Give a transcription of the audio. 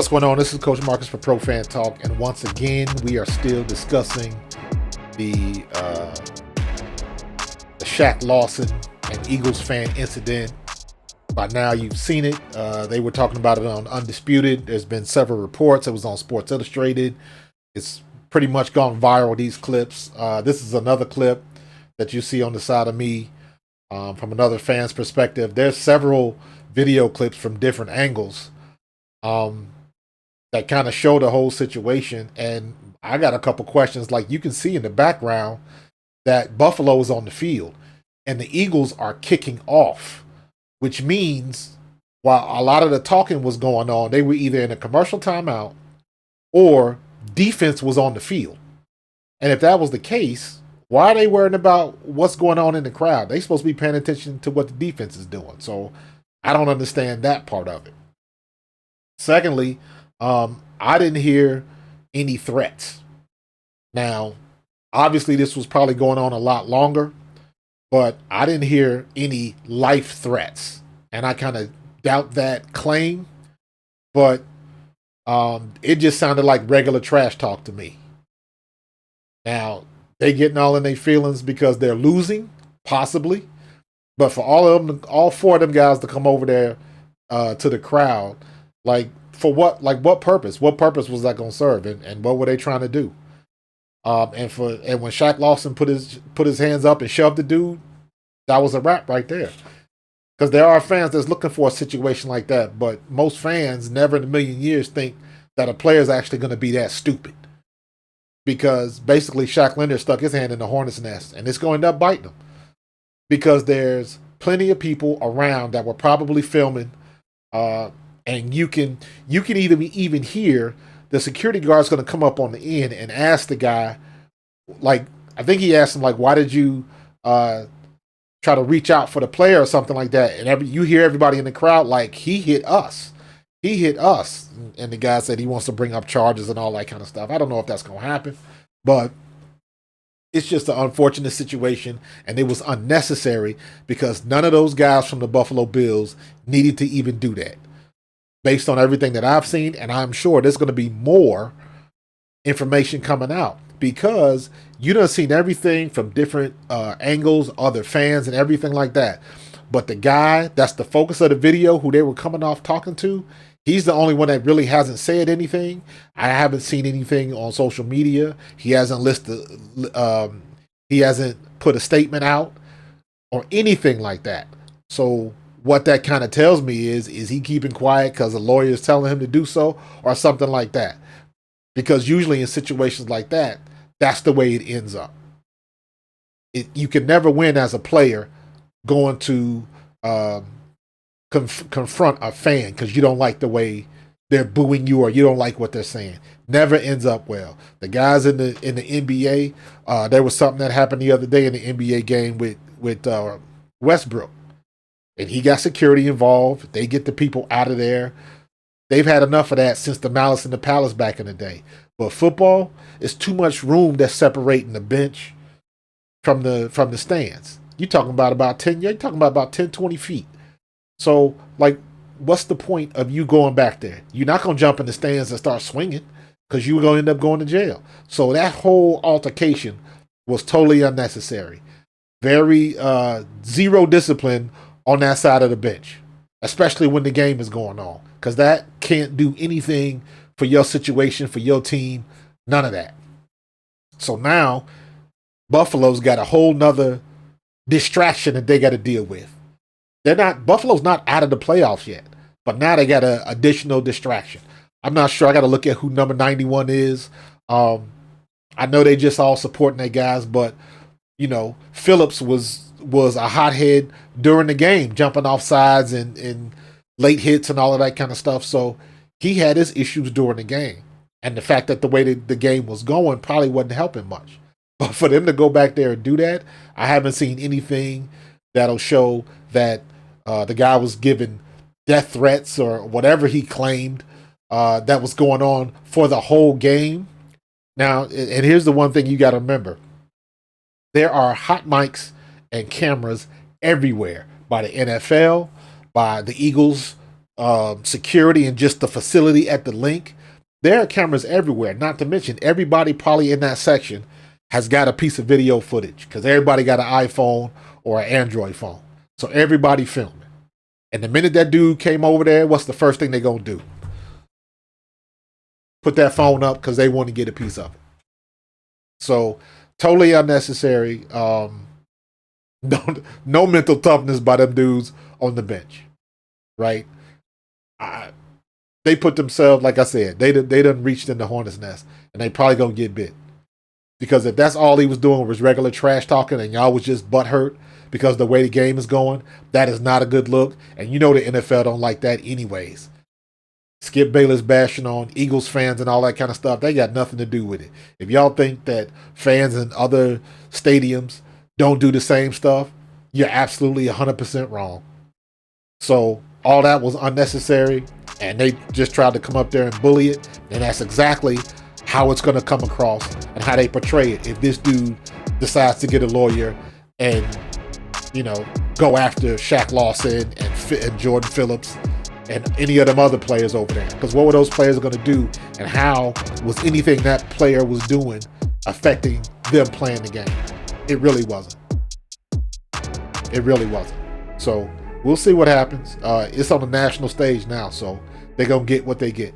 What's going on? This is Coach Marcus for Pro Fan Talk, and once again, we are still discussing the Shaq Lawson and Eagles fan incident. By now, you've seen it. They were talking about it on Undisputed. There's been several reports. It was on Sports Illustrated. It's pretty much gone viral, these clips. This is another clip that you see on the side of me from another fan's perspective. There's several video clips from different angles that kind of show the whole situation. And I got a couple questions. Like, you can see in the background that Buffalo is on the field and the Eagles are kicking off, which means while a lot of the talking was going on, they were either in a commercial timeout or defense was on the field. And if that was the case, why are they worrying about what's going on in the crowd? They're supposed to be paying attention to what the defense is doing. So I don't understand that part of it. Secondly, I didn't hear any threats. Now, obviously, this was probably going on a lot longer, but I didn't hear any life threats. And I kind of doubt that claim, but it just sounded like regular trash talk to me. Now, they getting all in their feelings because they're losing, possibly. But for all four of them guys to come over there to the crowd, for what? Like, what purpose? What purpose was that going to serve? And what were they trying to do? And when Shaq Lawson put his hands up and shoved the dude, that was a wrap right there. Because there are fans that's looking for a situation like that, but most fans never in a million years think that a player is actually going to be that stupid. Because basically Shaq Leonard stuck his hand in the hornet's nest, and it's going to end up biting him. Because there's plenty of people around that were probably filming, and you can even hear the security guard's going to come up on the end and ask the guy, like, I think he asked him, like, why did you try to reach out for the player or something like that? And you hear everybody in the crowd like, he hit us. He hit us. And the guy said he wants to bring up charges and all that kind of stuff. I don't know if that's going to happen, but it's just an unfortunate situation, and it was unnecessary because none of those guys from the Buffalo Bills needed to even do that. Based on everything that I've seen, and I'm sure there's going to be more information coming out because you done seen everything from different angles, other fans, and everything like that. But the guy that's the focus of the video, who they were coming off talking to, he's the only one that really hasn't said anything. I haven't seen anything on social media. He hasn't he hasn't put a statement out or anything like that. So what that kind of tells me is he keeping quiet because the lawyer is telling him to do so or something like that? Because usually in situations like that, that's the way it ends up. You can never win as a player going to confront a fan because you don't like the way they're booing you or you don't like what they're saying. Never ends up well. The guys in the NBA, there was something that happened the other day in the NBA game with Westbrook. And he got security involved. They get the people out of there. They've had enough of that since the Malice in the Palace back in the day. But football, is too much room that's separating the bench from the stands. You're talking about 10, 20 feet. So, like, what's the point of you going back there? You're not going to jump in the stands and start swinging because you're going to end up going to jail. So that whole altercation was totally unnecessary. Very zero discipline on that side of the bench, especially when the game is going on, because that can't do anything for your situation, for your team, none of that. So now Buffalo's got a whole nother distraction that they got to deal with. Buffalo's not out of the playoffs yet, but now they got an additional distraction. I'm not sure. I got to look at who number 91 is. I know they just all supporting their guys, but Phillips was a hothead during the game, jumping off sides and late hits and all of that kind of stuff. So he had his issues during the game. And the fact that the way the game was going probably wasn't helping much. But for them to go back there and do that, I haven't seen anything that'll show that the guy was given death threats or whatever he claimed that was going on for the whole game. Now, and here's the one thing you got to remember. There are hot mics and cameras everywhere by the NFL, by the Eagles security and just the facility at the link, there are cameras everywhere. Not to mention, everybody probably in that section has got a piece of video footage because everybody got an iPhone or an Android phone. So everybody filming. And the minute that dude came over there, what's the first thing they gonna do? Put that phone up because they want to get a piece of it. So totally unnecessary. No mental toughness by them dudes on the bench, right? They put themselves, like I said, they done reached in the hornet's nest, and they probably gonna get bit. Because if that's all he was doing was regular trash talking, and y'all was just butthurt because the way the game is going, that is not a good look. And you know the NFL don't like that anyways. Skip Bayless bashing on Eagles fans and all that kind of stuff, they got nothing to do with it. If y'all think that fans in other stadiums don't do the same stuff, you're absolutely 100% wrong. So all that was unnecessary, and they just tried to come up there and bully it, and that's exactly how it's going to come across and how they portray it if this dude decides to get a lawyer and, you know, go after Shaq Lawson and Jordan Phillips and any of them other players over there. Because what were those players going to do, and how was anything that player was doing affecting them playing the game? It really wasn't. It really wasn't. So we'll see what happens. It's on the national stage now, so they're going to get what they get.